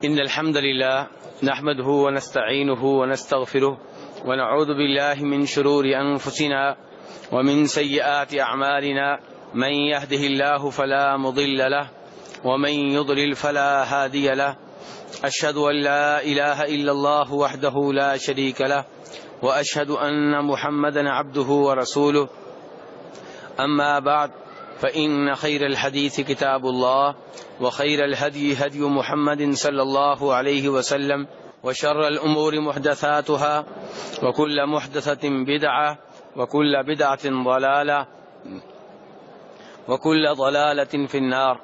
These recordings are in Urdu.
إن الحمد لله نحمده ونستعينه ونستغفره ونعوذ بالله من شرور أنفسنا ومن سيئات أعمالنا من يهده الله فلا مضل له ومن يضلل فلا هادي له أشهد أن لا إله إلا الله وحده لا شريك له وأشهد أن محمدا عبده ورسوله أما بعد فإن خير الحديث كتاب الله وخير الهدي هدي محمد صلى الله عليه وسلم وشر الأمور محدثاتها وكل محدثة بدعة وكل بدعة ضلالة وكل ضلالة في النار.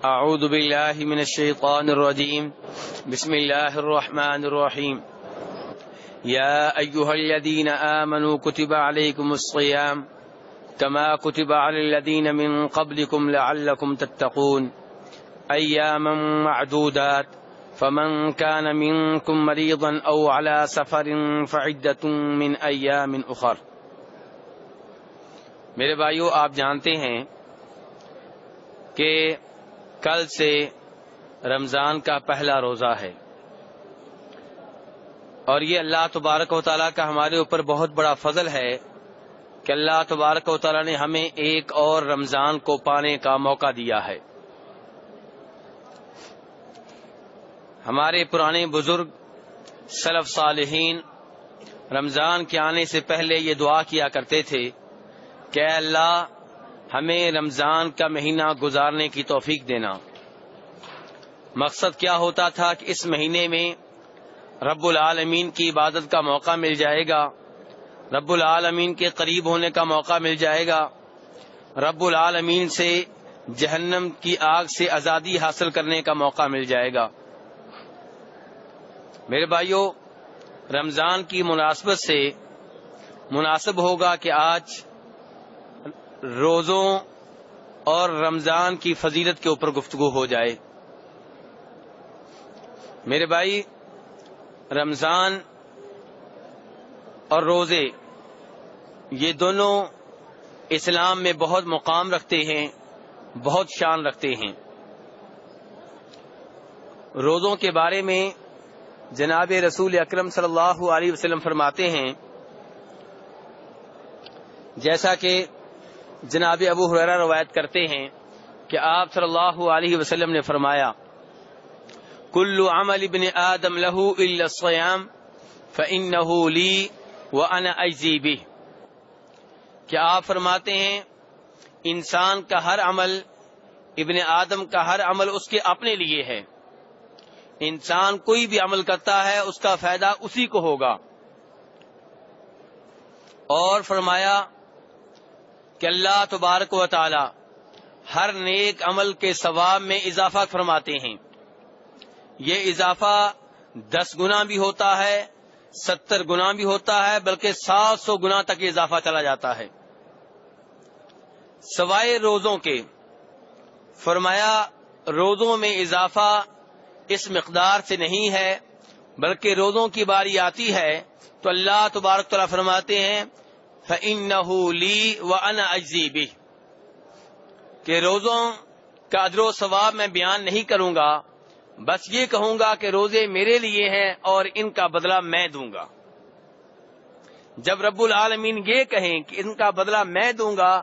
أعوذ بالله من الشيطان الرجيم. بسم الله الرحمن الرحيم. يا أيها الذين آمنوا كتب عليكم الصيام كما كتب على الذين من قبلكم لعلكم تتقون أياما معدودات فمن كان منكم مريضا أو على سفر فعدة من أيام أخر. میرے بھائیو، آپ جانتے ہیں کہ کل سے رمضان کا پہلا روزہ ہے، اور یہ اللہ تبارک و تعالیٰ کا ہمارے اوپر بہت بڑا فضل ہے کہ اللہ تبارک و تعالیٰ نے ہمیں ایک اور رمضان کو پانے کا موقع دیا ہے. ہمارے پرانے بزرگ سلف صالحین رمضان کے آنے سے پہلے یہ دعا کیا کرتے تھے کہ اے اللہ ہمیں رمضان کا مہینہ گزارنے کی توفیق دینا. مقصد کیا ہوتا تھا کہ اس مہینے میں رب العالمین کی عبادت کا موقع مل جائے گا، رب العالمین کے قریب ہونے کا موقع مل جائے گا، رب العالمین سے جہنم کی آگ سے آزادی حاصل کرنے کا موقع مل جائے گا. میرے بھائیو، رمضان کی مناسبت سے مناسب ہوگا کہ آج روزوں اور رمضان کی فضیلت کے اوپر گفتگو ہو جائے. میرے بھائی، رمضان اور روزے یہ دونوں اسلام میں بہت مقام رکھتے ہیں، بہت شان رکھتے ہیں. روزوں کے بارے میں جناب رسول اکرم صلی اللہ علیہ وسلم فرماتے ہیں، جیسا کہ جناب ابو ہریرہ روایت کرتے ہیں کہ آپ صلی اللہ علیہ وسلم نے فرمایا، کل عمل ابن آدم لہ الا الصیام فإنہ لی وأنا اجزی بہ. کہ آپ فرماتے ہیں انسان کا ہر عمل، ابن آدم کا ہر عمل اس کے اپنے لیے ہے. انسان کوئی بھی عمل کرتا ہے اس کا فائدہ اسی کو ہوگا. اور فرمایا کہ اللہ تبارک و تعالی ہر نیک عمل کے ثواب میں اضافہ فرماتے ہیں. یہ اضافہ 10 گنا بھی ہوتا ہے، 70 گنا بھی ہوتا ہے، بلکہ 700 گنا تک اضافہ چلا جاتا ہے. سوائے روزوں کے فرمایا روزوں میں اضافہ اس مقدار سے نہیں ہے، بلکہ روزوں کی باری آتی ہے تو اللہ تبارک تعالیٰ فرماتے ہیں فَإِنَّهُ لِي وَأَنَا أَجْزِي بِهِ. کہ روزوں کا اجر و ثواب میں بیان نہیں کروں گا، بس یہ کہوں گا کہ روزے میرے لیے ہیں اور ان کا بدلہ میں دوں گا. جب رب العالمین یہ کہیں کہ ان کا بدلہ میں دوں گا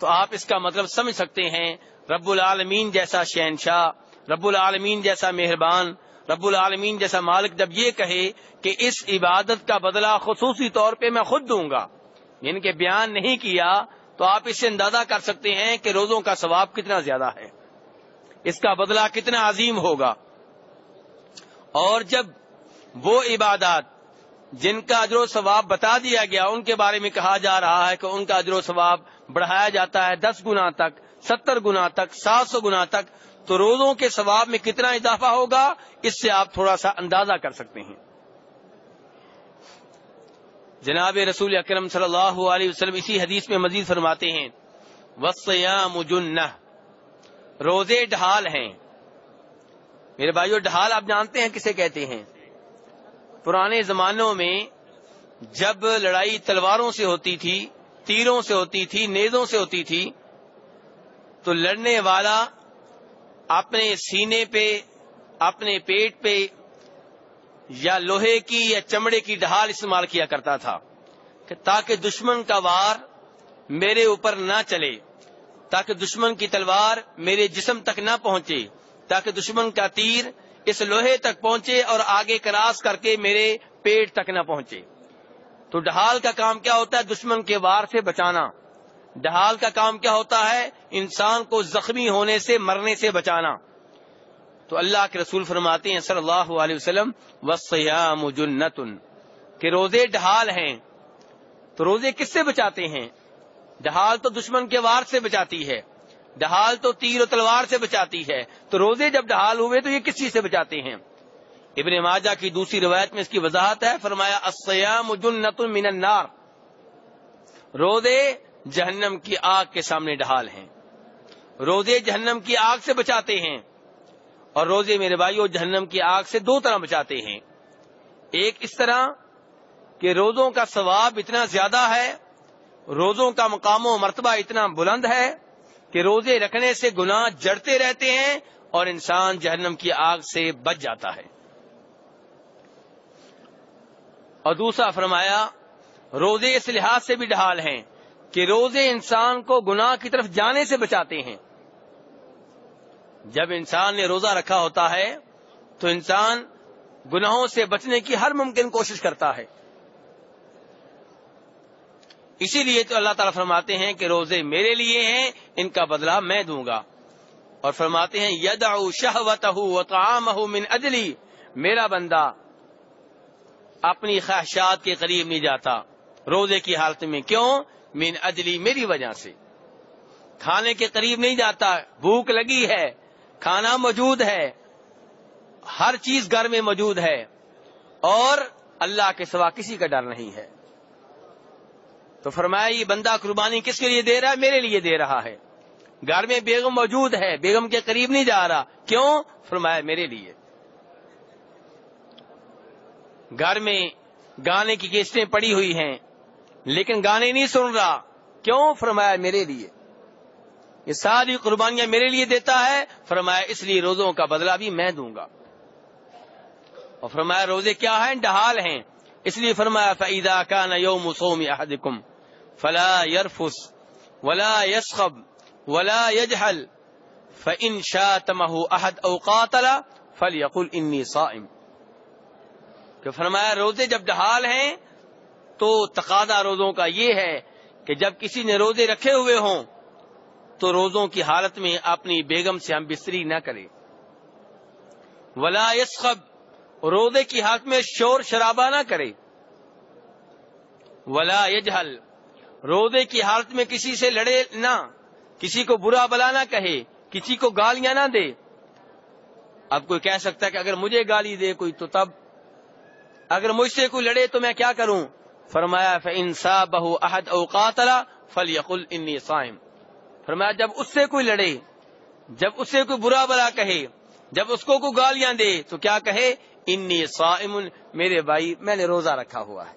تو آپ اس کا مطلب سمجھ سکتے ہیں. رب العالمین جیسا شہنشاہ، رب العالمین جیسا مہربان، رب العالمین جیسا مالک جب یہ کہے کہ اس عبادت کا بدلہ خصوصی طور پہ میں خود دوں گا، جن کے بیان نہیں کیا، تو آپ اس سے اندازہ کر سکتے ہیں کہ روزوں کا ثواب کتنا زیادہ ہے، اس کا بدلہ کتنا عظیم ہوگا. اور جب وہ عبادات جن کا اجر و ثواب بتا دیا گیا ان کے بارے میں کہا جا رہا ہے کہ ان کا اجر و ثواب بڑھایا جاتا ہے 10 گنا تک، 70 گنا تک، 700 گنا تک، تو روزوں کے ثواب میں کتنا اضافہ ہوگا اس سے آپ تھوڑا سا اندازہ کر سکتے ہیں. جناب رسول اکرم صلی اللہ علیہ وسلم اسی حدیث میں مزید فرماتے ہیں وَالصِّيَامُ جُنَّةٌ. روزے ڈھال ہیں. میرے بھائیو، ڈھال آپ جانتے ہیں کسے کہتے ہیں؟ پرانے زمانوں میں جب لڑائی تلواروں سے ہوتی تھی، تیروں سے ہوتی تھی، نیزوں سے ہوتی تھی، تو لڑنے والا اپنے سینے پہ اپنے پیٹ پہ یا لوہے کی یا چمڑے کی ڈھال استعمال کیا کرتا تھا کہ تاکہ دشمن کا وار میرے اوپر نہ چلے، تاکہ دشمن کی تلوار میرے جسم تک نہ پہنچے، تاکہ دشمن کا تیر اس لوہے تک پہنچے اور آگے کراس کر کے میرے پیٹ تک نہ پہنچے۔ تو ڈھال کا کام کیا ہوتا ہے؟ دشمن کے وار سے بچانا۔ ڈھال کا کام کیا ہوتا ہے؟ انسان کو زخمی ہونے سے، مرنے سے بچانا۔ تو اللہ کے رسول فرماتے ہیں صلی اللہ علیہ وسلم والصیام جنۃ، کہ روزے ڈھال ہیں۔ تو روزے کس سے بچاتے ہیں؟ ڈھال تو دشمن کے وار سے بچاتی ہے، ڈھال تو تیر و تلوار سے بچاتی ہے، تو روزے جب ڈھال ہوئے تو یہ کس چیز سے بچاتے ہیں؟ ابن ماجہ کی دوسری روایت میں اس کی وضاحت ہے، فرمایا الصیام جنۃ من النار، روزے جہنم کی آگ کے سامنے ڈھال ہیں۔ روزے جہنم کی آگ سے بچاتے ہیں، اور روزے میرے بھائیو جہنم کی آگ سے دو طرح بچاتے ہیں۔ ایک اس طرح کہ روزوں کا ثواب اتنا زیادہ ہے، روزوں کا مقام و مرتبہ اتنا بلند ہے کہ روزے رکھنے سے گناہ جڑتے رہتے ہیں اور انسان جہنم کی آگ سے بچ جاتا ہے۔ اور دوسرا فرمایا روزے اس لحاظ سے بھی ڈھال ہیں کہ روزے انسان کو گناہ کی طرف جانے سے بچاتے ہیں۔ جب انسان نے روزہ رکھا ہوتا ہے تو انسان گناہوں سے بچنے کی ہر ممکن کوشش کرتا ہے۔ اسی لیے تو اللہ تعالیٰ فرماتے ہیں کہ روزے میرے لیے ہیں، ان کا بدلہ میں دوں گا۔ اور فرماتے ہیں یدعو شہوتہ وطعامہ من اجلی، میرا بندہ اپنی خواہشات کے قریب نہیں جاتا روزے کی حالت میں۔ کیوں؟ من اجلی، میری وجہ سے کھانے کے قریب نہیں جاتا۔ بھوک لگی ہے، کھانا موجود ہے، ہر چیز گھر میں موجود ہے، اور اللہ کے سوا کسی کا ڈر نہیں ہے۔ تو فرمایا یہ بندہ قربانی کس کے لیے دے رہا ہے؟ میرے لیے دے رہا ہے۔ گھر میں بیگم موجود ہے، بیگم کے قریب نہیں جا رہا، کیوں؟ فرمایا میرے لیے۔ گھر میں گانے کی کیسٹیں پڑی ہوئی ہیں لیکن گانے نہیں سن رہا، کیوں؟ فرمایا میرے لیے۔ یہ ساری قربانیاں میرے لیے دیتا ہے، فرمایا اس لیے روزوں کا بدلہ بھی میں دوں گا۔ اور فرمایا روزے کیا ہیں؟ ڈھال ہیں، اس لیے فرمایا فَإِذَا كَانَ يَوْمُ صَوْمِ أَحَدِكُمْ فَلَا يَرْفُثْ وَلَا يَسْخَبْ وَلَا يَجْهَلْ فَإِنْ شَاتَمَهُ أَحَدٌ أَوْ قَاتَلَ فَلْيَقُلْ إِنِّي صَائِمٌ، کہ فرمایا روزے جب ڈھال ہیں تو تقاضا روزوں کا یہ ہے کہ جب کسی نے روزے رکھے ہوئے ہوں تو روزوں کی حالت میں اپنی بیگم سے ہم بستری نہ کرے۔ ولا یسخب، روزے کی حالت میں شور شرابہ نہ کرے۔ ولا یجہل، روزے کی حالت میں کسی سے لڑے نہ، کسی کو برا بلا نہ کہے، کسی کو گالیاں نہ دے۔ اب کوئی کہہ سکتا ہے کہ اگر مجھے گالی دے کوئی تو تب، اگر مجھ سے کوئی لڑے تو میں کیا کروں؟ فرمایا فَإِن صَابَهُ أَحَدٌ أَوْ قَاتَلَ فَلْيَقُلْ إِنِّي صَائِمٌ، فرمایا جب اس سے کوئی لڑے، جب اس سے کوئی برا بلا کہے، جب اس کو کوئی گالیاں دے تو کیا کہے؟ انی صائم، میرے بھائی میں نے روزہ رکھا ہوا ہے۔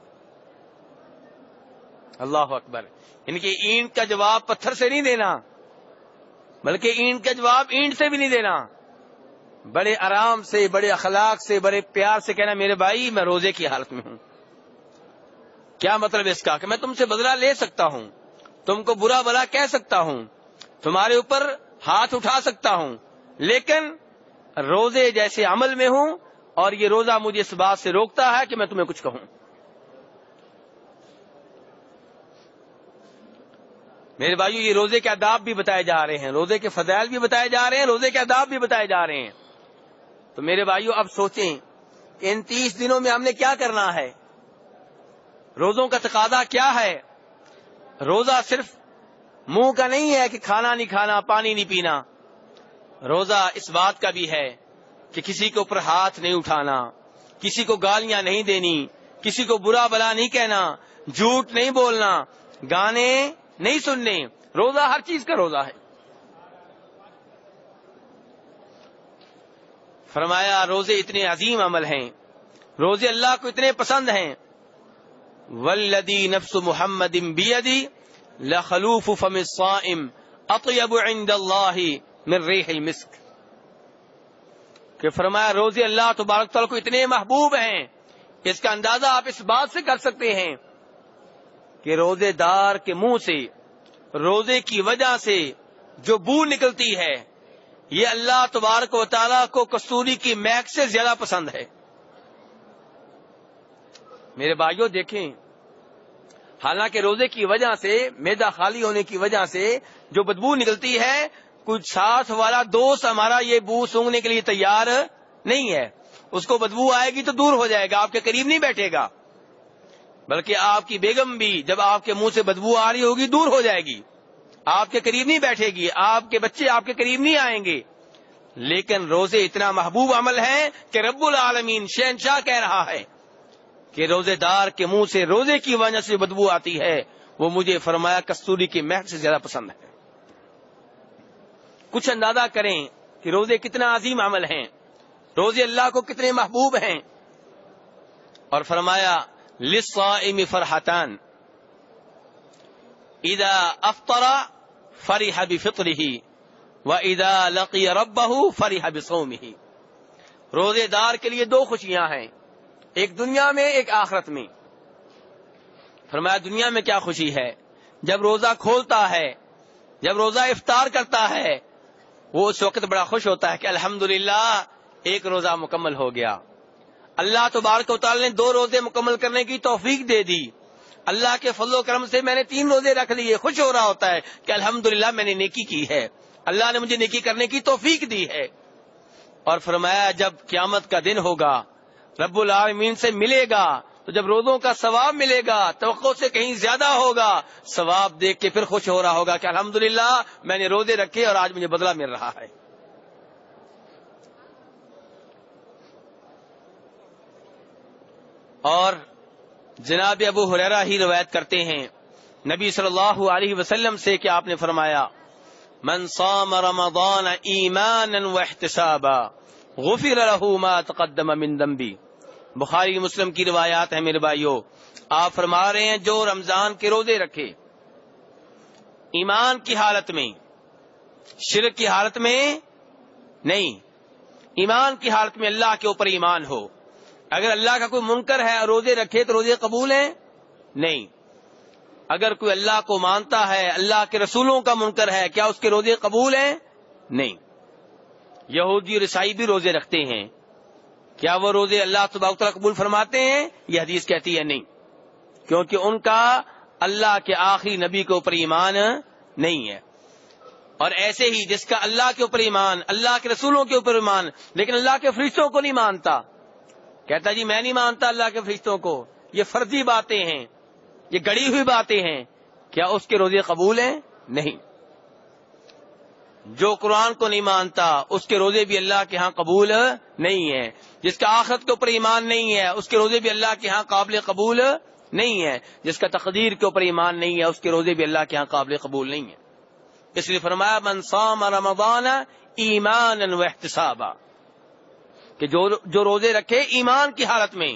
اللہ اکبر، ان کی اینٹ کا جواب پتھر سے نہیں دینا، بلکہ اینٹ کا جواب اینٹ سے بھی نہیں دینا، بڑے آرام سے، بڑے اخلاق سے، بڑے پیار سے کہنا میرے بھائی میں روزے کی حالت میں ہوں۔ کیا مطلب اس کا؟ کہ میں تم سے بدلہ لے سکتا ہوں، تم کو برا بلا کہہ سکتا ہوں، تمہارے اوپر ہاتھ اٹھا سکتا ہوں، لیکن روزے جیسے عمل میں ہوں، اور یہ روزہ مجھے اس بات سے روکتا ہے کہ میں تمہیں کچھ کہوں۔ میرے بھائیو یہ روزے کے آداب بھی بتائے جا رہے ہیں، روزے کے فضائل بھی بتائے جا رہے ہیں، روزے کے آداب بھی بتائے جا رہے ہیں۔ تو میرے بھائیو اب سوچیں کہ ان 30 دنوں میں ہم نے کیا کرنا ہے؟ روزوں کا تقاضا کیا ہے؟ روزہ صرف منہ کا نہیں ہے کہ کھانا نہیں کھانا، پانی نہیں پینا۔ روزہ اس بات کا بھی ہے کہ کسی کے اوپر ہاتھ نہیں اٹھانا، کسی کو گالیاں نہیں دینی، کسی کو برا بلا نہیں کہنا، جھوٹ نہیں بولنا، گانے نہیں سننے۔ روزہ ہر چیز کا روزہ ہے۔ فرمایا روزے اتنے عظیم عمل ہیں، روزے اللہ کو اتنے پسند ہیں۔ والذی نفس محمد بیدی لخلوف فم الصائم اطیب عند اللہ من ریح المسک، کہ فرمایا روزے اللہ تبارک تعالیٰ کو اتنے محبوب ہیں، اس کا اندازہ آپ اس بات سے کر سکتے ہیں کہ روزے دار کے منہ سے روزے کی وجہ سے جو بو نکلتی ہے یہ اللہ تبارک و تعالیٰ کو کستوری کی مہک سے زیادہ پسند ہے۔ میرے بھائیوں دیکھیں، حالانکہ روزے کی وجہ سے، معدہ خالی ہونے کی وجہ سے جو بدبو نکلتی ہے، کچھ ساتھ والا دوست ہمارا یہ بو سونگنے کے لیے تیار نہیں ہے، اس کو بدبو آئے گی تو دور ہو جائے گا، آپ کے قریب نہیں بیٹھے گا، بلکہ آپ کی بیگم بھی جب آپ کے منہ سے بدبو آ رہی ہوگی دور ہو جائے گی، آپ کے قریب نہیں بیٹھے گی، آپ کے بچے آپ کے قریب نہیں آئیں گے۔ لیکن روزے اتنا محبوب عمل ہے کہ رب العالمین شہنشاہ کہہ رہا ہے کہ روزے دار کے منہ سے روزے کی وجہ سے بدبو آتی ہے وہ مجھے فرمایا کستوری کی مہک سے زیادہ پسند ہے۔ کچھ اندازہ کریں کہ روزے کتنا عظیم عمل ہیں، روزے اللہ کو کتنے محبوب ہیں، اور فرمایا للصائم فرحتان اذا افطر فرح بفطره واذا لقي ربه فرح بصومه۔ روزے دار کے لیے دو خوشیاں ہیں، ایک دنیا میں ایک آخرت میں۔ فرمایا دنیا میں کیا خوشی ہے؟ جب روزہ کھولتا ہے، جب روزہ افطار کرتا ہے، وہ اس وقت بڑا خوش ہوتا ہے کہ الحمدللہ ایک روزہ مکمل ہو گیا، اللہ تبارک و تعالی نے 2 روزے مکمل کرنے کی توفیق دے دی، اللہ کے فضل و کرم سے میں نے 3 روزے رکھ لیے، خوش ہو رہا ہوتا ہے کہ الحمدللہ میں نے نیکی کی ہے، اللہ نے مجھے نیکی کرنے کی توفیق دی ہے۔ اور فرمایا جب قیامت کا دن ہوگا، رب العالمین سے ملے گا، تو جب روزوں کا ثواب ملے گا توقع سے کہیں زیادہ ہوگا، ثواب دیکھ کے پھر خوش ہو رہا ہوگا کہ الحمدللہ میں نے روزے رکھے اور آج مجھے بدلہ مل رہا ہے۔ اور جناب ابو ہریرہ ہی روایت کرتے ہیں نبی صلی اللہ علیہ وسلم سے کہ آپ نے فرمایا من صام رمضان ایمانا واحتسابا غفر له ما تقدم من ذنبی۔ بخاری مسلم کی روایات ہیں میرے بھائیوں، آپ فرما رہے ہیں جو رمضان کے روزے رکھے ایمان کی حالت میں، شرک کی حالت میں نہیں، ایمان کی حالت میں اللہ کے اوپر ایمان ہو، اگر اللہ کا کوئی منکر ہے اور روزے رکھے تو روزے قبول ہیں؟ نہیں۔ اگر کوئی اللہ کو مانتا ہے، اللہ کے رسولوں کا منکر ہے، کیا اس کے روزے قبول ہیں؟ نہیں۔ یہودی اور عیسائی بھی روزے رکھتے ہیں، کیا وہ روزے اللہ تبارک و تعالیٰ قبول فرماتے ہیں؟ یہ حدیث کہتی ہے نہیں، کیونکہ ان کا اللہ کے آخری نبی کے اوپر ایمان نہیں ہے۔ اور ایسے ہی جس کا اللہ کے اوپر ایمان، اللہ کے رسولوں کے اوپر ایمان، لیکن اللہ کے فرشتوں کو نہیں مانتا، کہتا جی میں نہیں مانتا اللہ کے فرشتوں کو، یہ فرضی باتیں ہیں، یہ گڑی ہوئی باتیں ہیں، کیا اس کے روزے قبول ہیں؟ نہیں۔ جو قرآن کو نہیں مانتا اس کے روزے بھی اللہ کے ہاں قبول نہیں ہے، جس کا آخرت کے اوپر ایمان نہیں ہے اس کے روزے بھی اللہ کے ہاں قابل قبول نہیں ہے، جس کا تقدیر کے اوپر ایمان نہیں ہے اس کے روزے بھی اللہ کے ہاں قابل قبول نہیں ہے۔ اس لیے فرمایا من صام رمضان ایمانا واحتسابا، کہ جو روزے رکھے ایمان کی حالت میں،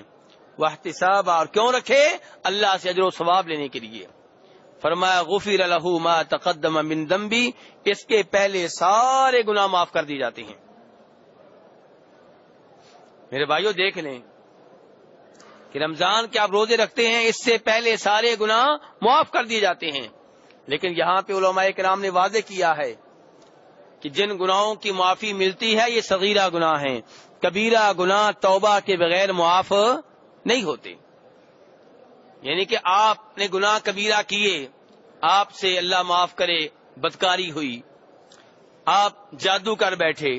واحتسابا، اور کیوں رکھے؟ اللہ سے اجر و ثواب لینے کے لیے۔ فرمایا غفر له ما تقدم من ذنبی، اس کے پہلے سارے گناہ معاف کر دیے جاتے ہیں۔ میرے بھائیوں دیکھ لیں کہ رمضان کے آپ روزے رکھتے ہیں، اس سے پہلے سارے گناہ معاف کر دیے جاتے ہیں، لیکن یہاں پہ علماء کرام نے واضح کیا ہے کہ جن گناہوں کی معافی ملتی ہے یہ صغیرہ گناہ ہیں، کبیرہ گناہ توبہ کے بغیر معاف نہیں ہوتے۔ یعنی کہ آپ نے گناہ کبیرہ کیے، آپ سے اللہ معاف کرے بدکاری ہوئی، آپ جادو کر بیٹھے،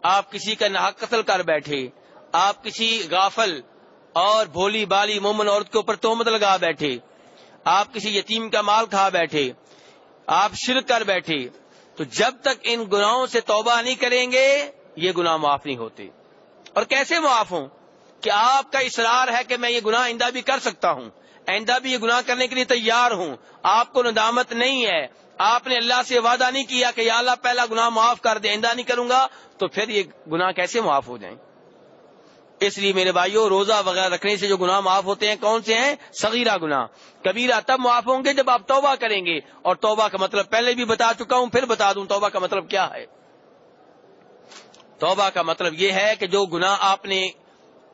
آپ کسی کا ناحق قتل کر بیٹھے، آپ کسی غافل اور بھولی بالی مومن عورت کے اوپر تہمت لگا بیٹھے، آپ کسی یتیم کا مال کھا بیٹھے، آپ شرک کر بیٹھے، تو جب تک ان گناہوں سے توبہ نہیں کریں گے یہ گناہ معاف نہیں ہوتے۔ اور کیسے معاف ہوں؟ کہ آپ کا اصرار ہے کہ میں یہ گناہ آئندہ بھی کر سکتا ہوں، آئندہ بھی یہ گناہ کرنے کے لیے تیار ہوں، آپ کو ندامت نہیں ہے، آپ نے اللہ سے وعدہ نہیں کیا کہ یا اللہ پہلا گناہ معاف کر دے آئندہ نہیں کروں گا، تو پھر یہ گناہ کیسے معاف ہو جائیں؟ اس لیے میرے بھائیوں روزہ وغیرہ رکھنے سے جو گناہ معاف ہوتے ہیں کون سے ہیں؟ صغیرہ گناہ۔ کبیرہ تب معاف ہوں گے جب آپ توبہ کریں گے، اور توبہ کا مطلب پہلے بھی بتا چکا ہوں، پھر بتا دوں توبہ کا مطلب کیا ہے۔ توبہ کا مطلب یہ ہے کہ جو گناہ آپ نے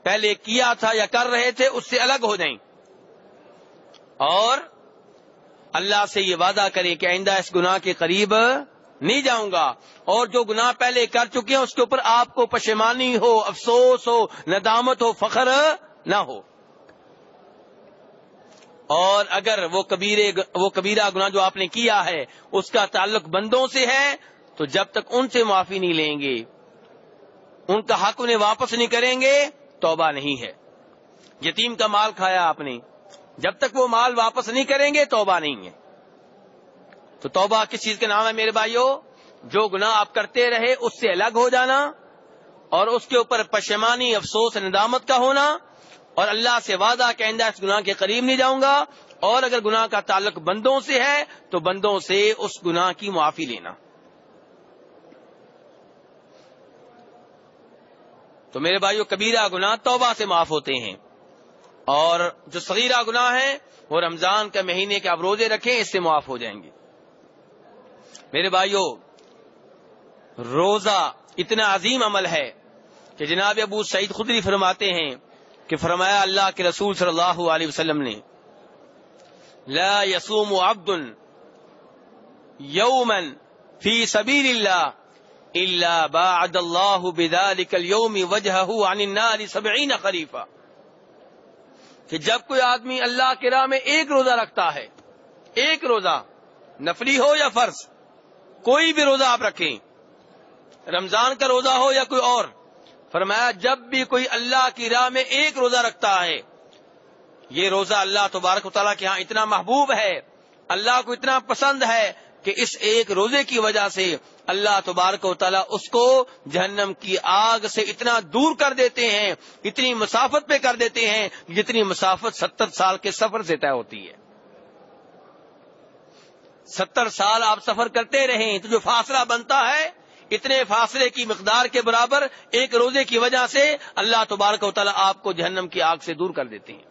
پہلے کیا تھا یا کر رہے تھے اس سے الگ ہو جائیں اور اللہ سے یہ وعدہ کریں کہ آئندہ اس گناہ کے قریب نہیں جاؤں گا، اور جو گناہ پہلے کر چکے ہیں اس کے اوپر آپ کو پشیمانی ہو، افسوس ہو، ندامت ہو، فخر نہ ہو۔ اور اگر وہ کبیرہ گناہ جو آپ نے کیا ہے اس کا تعلق بندوں سے ہے تو جب تک ان سے معافی نہیں لیں گے، ان کا حق انہیں واپس نہیں کریں گے، توبہ نہیں ہے۔ یتیم کا مال کھایا آپ نے، جب تک وہ مال واپس نہیں کریں گے توبہ نہیں ہے۔ تو توبہ کس چیز کا نام ہے میرے بھائیو؟ جو گناہ آپ کرتے رہے اس سے الگ ہو جانا اور اس کے اوپر پشیمانی، افسوس، ندامت کا ہونا، اور اللہ سے وعدہ کہ آئندہ اس گناہ کے قریب نہیں جاؤں گا، اور اگر گناہ کا تعلق بندوں سے ہے تو بندوں سے اس گناہ کی معافی لینا۔ تو میرے بھائیو کبیرہ گناہ توبہ سے معاف ہوتے ہیں، اور جو صغیرہ گناہ ہیں وہ رمضان کے مہینے کے آپ روزے رکھیں، اس سے معاف ہو جائیں گے۔ میرے بھائیو روزہ اتنا عظیم عمل ہے کہ جناب ابو سعید خدری فرماتے ہیں کہ فرمایا اللہ کے رسول صلی اللہ علیہ وسلم نے لا يصوم عبد يوما في سبيل الله الا باعد الله بذلك اليوم وجهه عن النار 70 خريفا، کہ جب کوئی آدمی اللہ کی راہ میں ایک روزہ رکھتا ہے، ایک روزہ نفلی ہو یا فرض، کوئی بھی روزہ آپ رکھیں، رمضان کا روزہ ہو یا کوئی اور، فرمایا جب بھی کوئی اللہ کی راہ میں ایک روزہ رکھتا ہے، یہ روزہ اللہ تبارک و تعالیٰ کے ہاں اتنا محبوب ہے، اللہ کو اتنا پسند ہے کہ اس ایک روزے کی وجہ سے اللہ تبارک و تعالیٰ اس کو جہنم کی آگ سے اتنا دور کر دیتے ہیں، اتنی مسافت پہ کر دیتے ہیں جتنی مسافت 70 سال کے سفر سے طے ہوتی ہے۔ 70 سال آپ سفر کرتے رہیں تو جو فاصلہ بنتا ہے اتنے فاصلے کی مقدار کے برابر ایک روزے کی وجہ سے اللہ تبارک و تعالیٰ آپ کو جہنم کی آگ سے دور کر دیتے ہیں۔